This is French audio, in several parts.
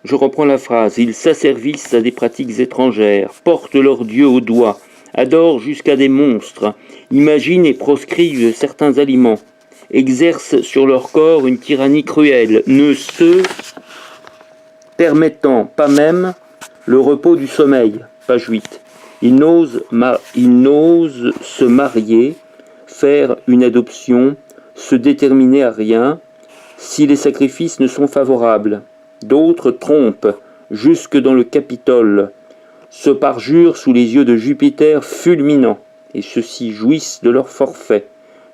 Je reprends la phrase. Ils s'asservissent à des pratiques étrangères, portent leurs dieux au doigt, adorent jusqu'à des monstres, imaginent et proscrivent certains aliments, exercent sur leur corps une tyrannie cruelle, ne se permettant pas même le repos du sommeil. Page 8. Ils n'osent se marier, faire une adoption, se déterminer à rien, si les sacrifices ne sont favorables. D'autres trompent, jusque dans le Capitole, se parjurent sous les yeux de Jupiter fulminant, et ceux-ci jouissent de leur forfait.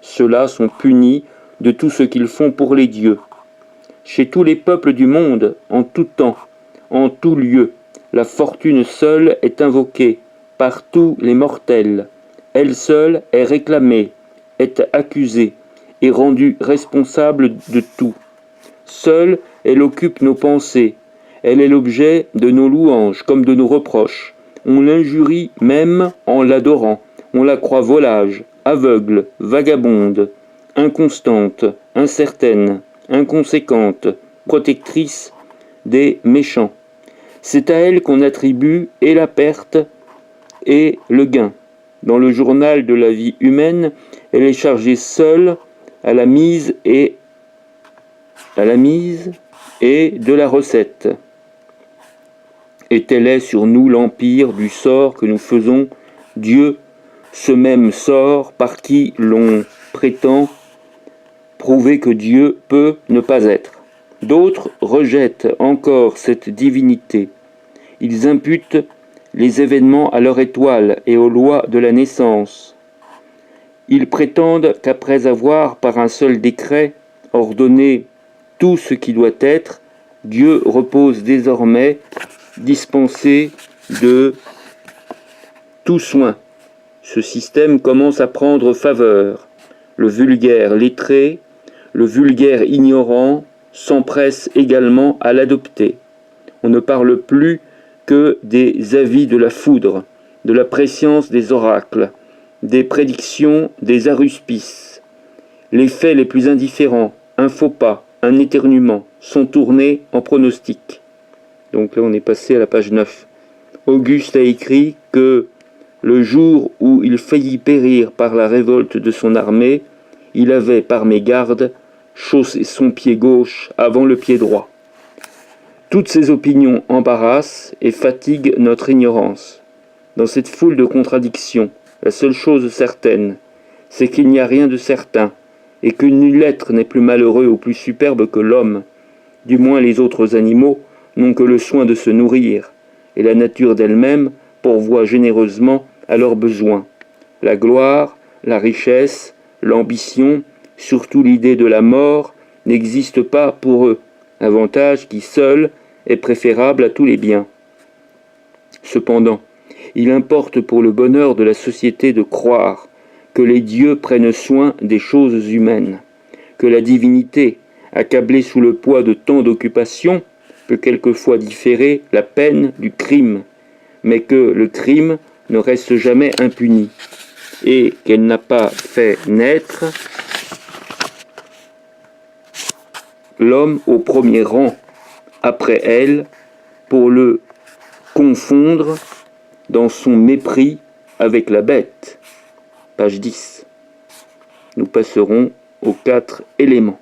Ceux-là sont punis de tout ce qu'ils font pour les dieux. Chez tous les peuples du monde, en tout temps, en tout lieu, la fortune seule est invoquée par tous les mortels. Elle seule est réclamée, est accusée, et rendue responsable de tout. Seule, elle occupe nos pensées. Elle est l'objet de nos louanges comme de nos reproches. On l'injurie même en l'adorant. On la croit volage, aveugle, vagabonde, inconstante, incertaine, inconséquente, protectrice des méchants. C'est à elle qu'on attribue et la perte et le gain. Dans le journal de la vie humaine, elle est chargée seule à la mise et de la recette. Et tel est sur nous l'empire du sort que nous faisons, Dieu, ce même sort par qui l'on prétend prouver que Dieu peut ne pas être. D'autres rejettent encore cette divinité. Ils imputent les événements à leur étoile et aux lois de la naissance. Ils prétendent qu'après avoir, par un seul décret, ordonné tout ce qui doit être, Dieu repose désormais dispensé de tout soin. Ce système commence à prendre faveur. Le vulgaire lettré, le vulgaire ignorant s'empresse également à l'adopter. On ne parle plus que des avis de la foudre, de la prescience des oracles, des prédictions des aruspices. Les faits les plus indifférents, un faux pas, un éternuement, sont tournés en pronostic. Donc là on est passé à la page 9. Auguste a écrit que le jour où il faillit périr par la révolte de son armée, il avait par mégarde chaussé son pied gauche avant le pied droit. Toutes ces opinions embarrassent et fatiguent notre ignorance. Dans cette foule de contradictions, la seule chose certaine, c'est qu'il n'y a rien de certain, et que nul être n'est plus malheureux ou plus superbe que l'homme. Du moins les autres animaux n'ont que le soin de se nourrir, et la nature d'elle-même pourvoit généreusement à leurs besoins. La gloire, la richesse, l'ambition, surtout l'idée de la mort, n'existent pas pour eux, avantage qui seul est préférable à tous les biens. Cependant, il importe pour le bonheur de la société de croire que les dieux prennent soin des choses humaines, que la divinité, accablée sous le poids de tant d'occupations, peut quelquefois différer la peine du crime, mais que le crime ne reste jamais impuni, et qu'elle n'a pas fait naître l'homme au premier rang, après elle, pour le confondre dans son mépris avec la bête. Page 10. Nous passerons aux 4 éléments.